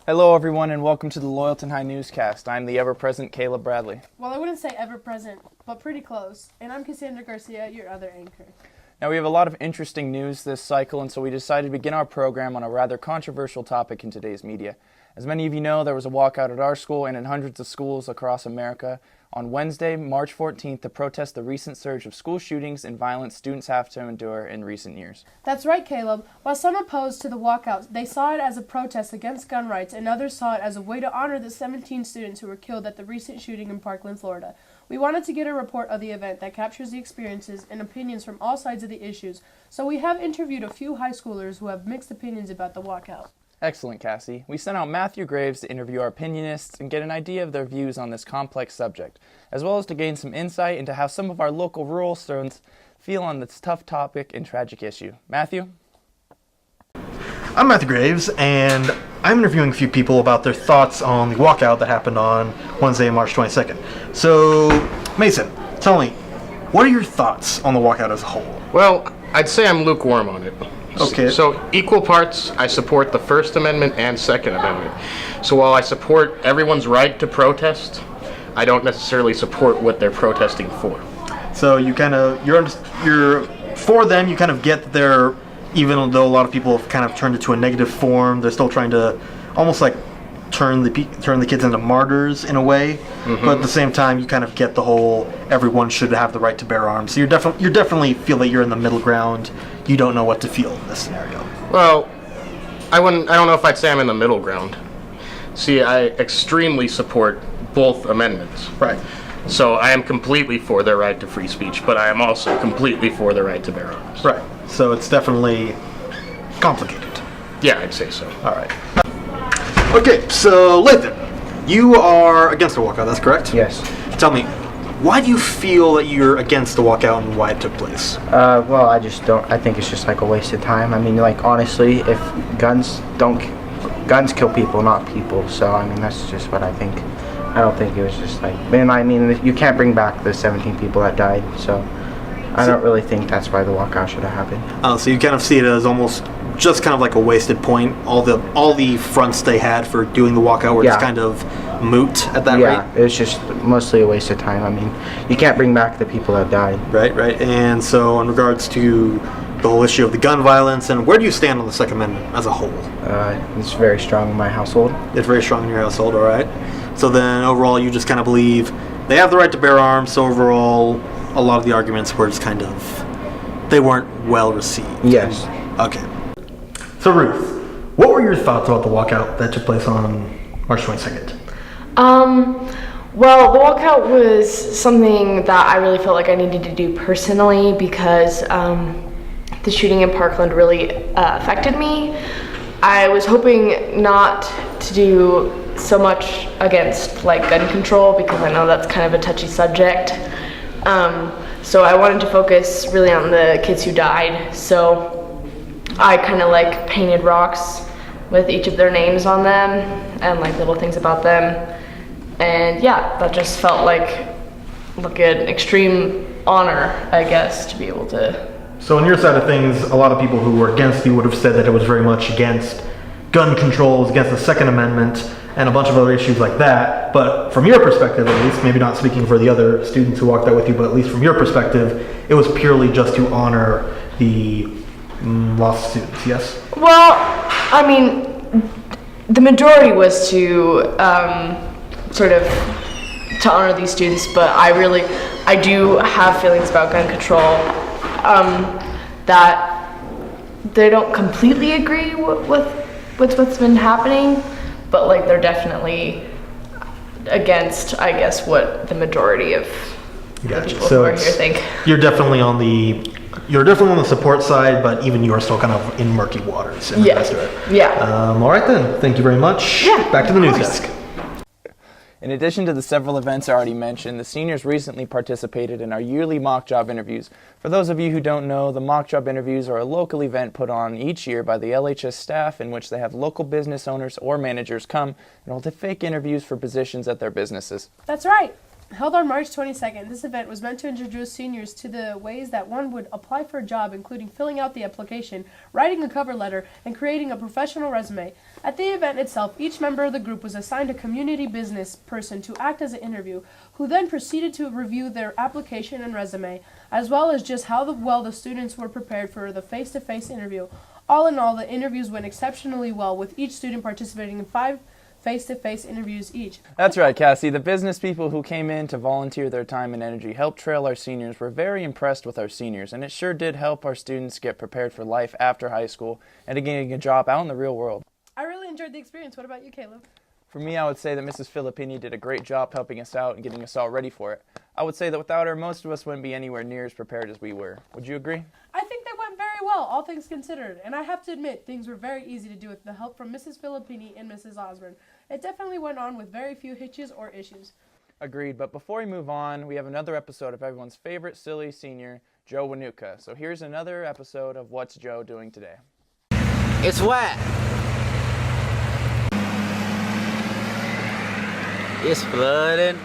Hello everyone and welcome to the Loyalton High Newscast. I'm the ever-present Caleb Bradley. Well, I wouldn't say ever-present, but pretty close. And I'm Cassandra Garcia, your other anchor. Now we have a lot of interesting news this cycle, and so we decided to begin our program on a rather controversial topic in today's media. As many of you know, there was a walkout at our school and in hundreds of schools across America on Wednesday, March 14th, to protest the recent surge of school shootings and violence students have to endure in recent years. That's right, Caleb. While some opposed to the walkout, they saw it as a protest against gun rights, and others saw it as a way to honor the 17 students who were killed at the recent shooting in Parkland, Florida. We wanted to get a report of the event that captures the experiences and opinions from all sides of the issues, so we have interviewed a few high schoolers who have mixed opinions about the walkout. Excellent, Cassie. We sent out Matthew Graves to interview our opinionists and get an idea of their views on this complex subject, as well as to gain some insight into how some of our local rural students feel on this tough topic and tragic issue. Matthew? I'm Matthew Graves, and I'm interviewing a few people about their thoughts on the walkout that happened on Wednesday, March 22nd. So, Mason, tell me, what are your thoughts on the walkout as a whole? Well, I'd say I'm lukewarm on it. Okay. So, equal parts, I support the First Amendment and Second Amendment. So while I support everyone's right to protest, I don't necessarily support what they're protesting for. So you kind of, you're for them, you kind of get that they're, even though a lot of people have kind of turned it to a negative form, they're still trying to almost like turn the kids into martyrs in a way. Mm-hmm. But at the same time, you kind of get the whole everyone should have the right to bear arms. So you definitely feel that you're in the middle ground. You don't know what to feel in this scenario. Well, I don't know if I'd say I'm in the middle ground. See, I extremely support both amendments. Right. So I am completely for their right to free speech, but I am also completely for the right to bear arms. Right. So it's definitely complicated. Yeah, I'd say so. All right. Okay, so Loyalton, you are against the walkout, that's correct? Yes. Tell me, why do you feel that you're against the walkout and why it took place? Well, I just don't. I think it's just like a waste of time. I mean, like honestly, if guns kill people, not people. So I mean, that's just what I think. I don't think it was just like. And I mean, you can't bring back the 17 people that died. So I don't really think that's why the walkout should have happened. So you kind of see it as almost just kind of like a wasted point. All the fronts they had for doing the walkout were just kind of moot at that rate. Yeah, it was just mostly a waste of time. I mean, you can't bring back the people that died. Right. And so in regards to the whole issue of the gun violence, and where do you stand on the Second Amendment as a whole? It's very strong in my household. It's very strong in your household, all right. So then overall you just kind of believe they have the right to bear arms, so overall a lot of the arguments were just kind of, they weren't well received. Yes. Okay. So Ruth, what were your thoughts about the walkout that took place on March 22nd? Well, the walkout was something that I really felt like I needed to do personally because the shooting in Parkland really affected me. I was hoping not to do so much against like gun control because I know that's kind of a touchy subject. So I wanted to focus really on the kids who died. So I kind of like painted rocks with each of their names on them and like little things about them. And yeah, that just felt like an extreme honor, I guess, to be able to. So on your side of things, a lot of people who were against you would have said that it was very much against gun controls, against the Second Amendment, and a bunch of other issues like that. But from your perspective, at least, maybe not speaking for the other students who walked out with you, but at least from your perspective, it was purely just to honor the lost students, yes? Well, I mean, the majority was to sort of to honor these students, but I do have feelings about gun control that they don't completely agree with what's been happening, but like they're definitely against, I guess, what the majority of the people who are here think. You're definitely on the support side, but even you are still kind of in murky waters. Yeah. All right then. Thank you very much. Yeah. Back to the news desk. In addition to the several events already mentioned, the seniors recently participated in our yearly mock job interviews. For those of you who don't know, the mock job interviews are a local event put on each year by the LHS staff in which they have local business owners or managers come and hold fake interviews for positions at their businesses. That's right. Held on March 22nd, this event was meant to introduce seniors to the ways that one would apply for a job, including filling out the application, writing a cover letter, and creating a professional resume. At the event itself, each member of the group was assigned a community business person to act as an interview, who then proceeded to review their application and resume, as well as just how well the students were prepared for the face-to-face interview. All in all, the interviews went exceptionally well, with each student participating in 5 face-to-face interviews each. That's right, Cassie. The business people who came in to volunteer their time and energy helped trail our seniors were very impressed with our seniors, and it sure did help our students get prepared for life after high school and to getting a job out in the real world. I really enjoyed the experience. What about you, Caleb? For me, I would say that Mrs. Filippini did a great job helping us out and getting us all ready for it. I would say that without her, most of us wouldn't be anywhere near as prepared as we were. Would you agree? I think they went very well, all things considered, and I have to admit, things were very easy to do with the help from Mrs. Filippini and Mrs. Osborne. It definitely went on with very few hitches or issues. Agreed, but before we move on, we have another episode of everyone's favorite silly senior, Joe Wanuka. So here's another episode of What's Joe Doing Today? It's wet. It's flooding.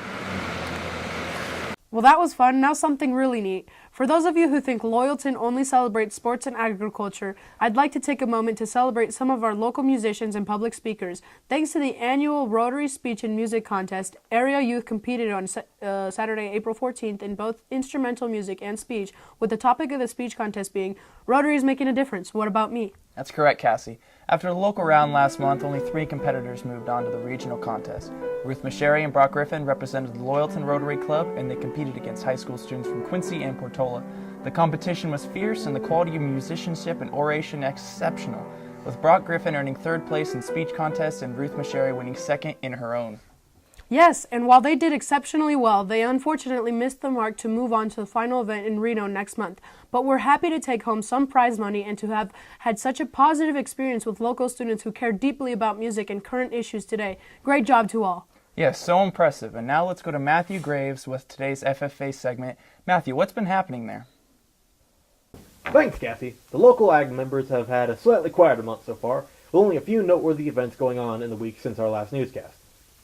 Well, that was fun. Now something really neat. For those of you who think Loyalton only celebrates sports and agriculture, I'd like to take a moment to celebrate some of our local musicians and public speakers. Thanks to the annual Rotary Speech and Music Contest, area youth competed on Saturday, April 14th in both instrumental music and speech, with the topic of the speech contest being, Rotary is making a difference. What about me? That's correct, Cassie. After the local round last month, only 3 competitors moved on to the regional contest. Ruth Masheri and Brock Griffin represented the Loyalton Rotary Club, and they competed against high school students from Quincy and Portola. The competition was fierce, and the quality of musicianship and oration exceptional, with Brock Griffin earning 3rd place in speech contest and Ruth Masheri winning 2nd in her own. Yes, and while they did exceptionally well, they unfortunately missed the mark to move on to the final event in Reno next month. But we're happy to take home some prize money and to have had such a positive experience with local students who care deeply about music and current issues today. Great job to all. Yes, so impressive. And now let's go to Matthew Graves with today's FFA segment. Matthew, what's been happening there? Thanks, Cassie. The local ag members have had a slightly quieter month so far, with only a few noteworthy events going on in the week since our last newscast.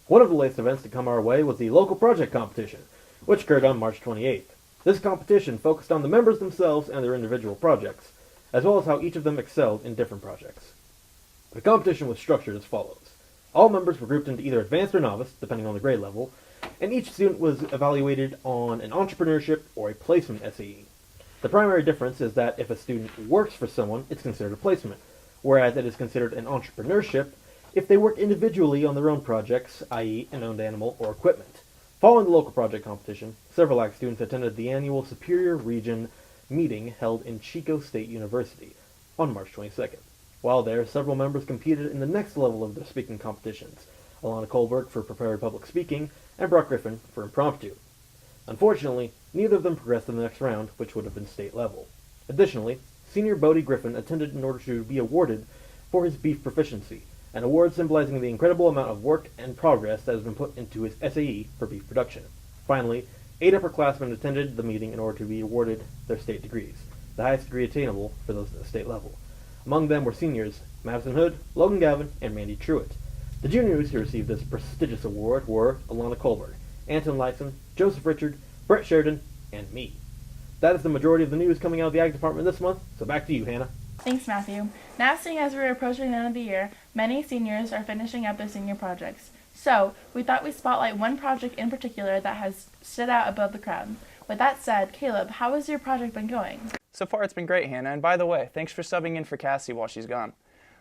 One of the latest events to come our way was the local project competition, which occurred on March 28th. This competition focused on the members themselves and their individual projects, as well as how each of them excelled in different projects. The competition was structured as follows. All members were grouped into either advanced or novice, depending on the grade level, and each student was evaluated on an entrepreneurship or a placement SAE. The primary difference is that if a student works for someone, it's considered a placement, whereas it is considered an entrepreneurship if they work individually on their own projects, i.e. an owned animal or equipment. Following the local project competition, several ag students attended the annual Superior Region meeting held in Chico State University on March 22nd. While there, several members competed in the next level of their speaking competitions, Alana Kohlberg for prepared public speaking and Brock Griffin for impromptu. Unfortunately, neither of them progressed to the next round, which would have been state level. Additionally, senior Bodie Griffin attended in order to be awarded for his beef proficiency, an award symbolizing the incredible amount of work and progress that has been put into his SAE for beef production. Finally, 8 upperclassmen attended the meeting in order to be awarded their state degrees, the highest degree attainable for those at the state level. Among them were seniors Madison Hood, Logan Gavin, and Mandy Truitt. The juniors who received this prestigious award were Alana Kohlberg, Anton Lyson, Joseph Richard, Brett Sheridan, and me. That is the majority of the news coming out of the Ag Department this month, so back to you, Hannah. Thanks, Matthew. Now, seeing as we're approaching the end of the year, many seniors are finishing up their senior projects. So, we thought we'd spotlight one project in particular that has stood out above the crowd. With that said, Caleb, how has your project been going? So far it's been great, Hannah, and by the way, thanks for subbing in for Cassie while she's gone.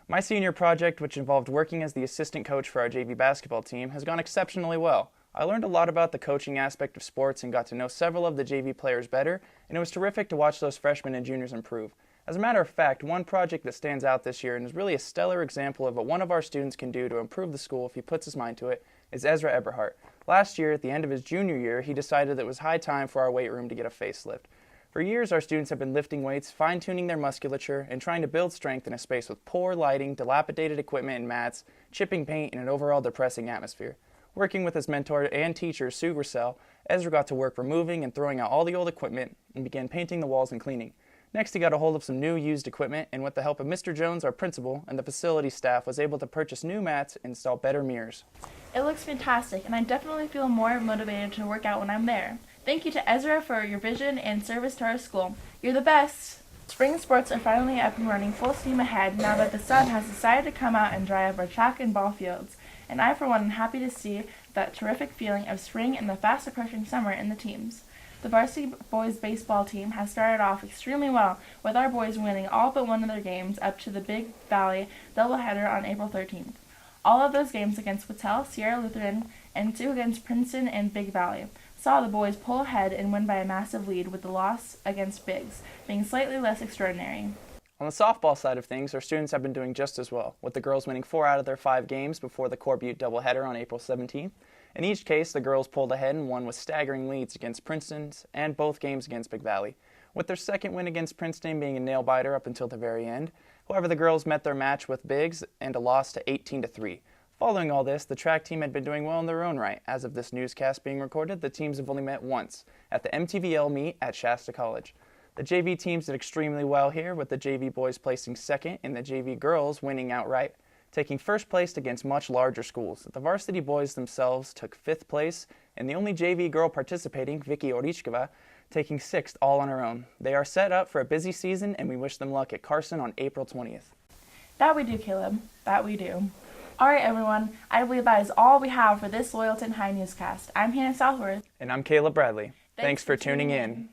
My senior project, which involved working as the assistant coach for our JV basketball team, has gone exceptionally well. I learned a lot about the coaching aspect of sports and got to know several of the JV players better, and it was terrific to watch those freshmen and juniors improve. As a matter of fact, one project that stands out this year and is really a stellar example of what one of our students can do to improve the school if he puts his mind to it is Ezra Eberhardt. Last year, at the end of his junior year, he decided that it was high time for our weight room to get a facelift. For years, our students have been lifting weights, fine-tuning their musculature, and trying to build strength in a space with poor lighting, dilapidated equipment and mats, chipping paint, and an overall depressing atmosphere. Working with his mentor and teacher, Sue Grissel, Ezra got to work removing and throwing out all the old equipment and began painting the walls and cleaning. Next, he got a hold of some new used equipment, and with the help of Mr. Jones, our principal, and the facility staff, was able to purchase new mats and install better mirrors. It looks fantastic, and I definitely feel more motivated to work out when I'm there. Thank you to Ezra for your vision and service to our school. You're the best! Spring sports are finally up and running full steam ahead now that the sun has decided to come out and dry up our track and ball fields. And I, for one, am happy to see that terrific feeling of spring and the fast approaching summer in the teams. The varsity boys baseball team has started off extremely well, with our boys winning all but one of their games up to the Big Valley doubleheader on April 13th. All of those games against Whittle, Sierra Lutheran, and 2 against Princeton and Big Valley saw the boys pull ahead and win by a massive lead, with the loss against Biggs being slightly less extraordinary. On the softball side of things, our students have been doing just as well, with the girls winning 4 out of their 5 games before the Core Butte doubleheader on April 17th. In each case, the girls pulled ahead and won with staggering leads against Princeton's and both games against Big Valley, with their second win against Princeton being a nail-biter up until the very end. However, the girls met their match with Biggs and a loss to 18-3. Following all this, the track team had been doing well in their own right. As of this newscast being recorded, the teams have only met once, at the MTVL meet at Shasta College. The JV teams did extremely well here, with the JV boys placing second and the JV girls winning outright, taking first place against much larger schools. The varsity boys themselves took 5th place, and the only JV girl participating, Vicky Orichkova, taking 6th all on her own. They are set up for a busy season, and we wish them luck at Carson on April 20th. That we do, Caleb. That we do. Alright, everyone. I believe that is all we have for this Loyalton High newscast. I'm Hannah Southworth. And I'm Caleb Bradley. Thanks for tuning in.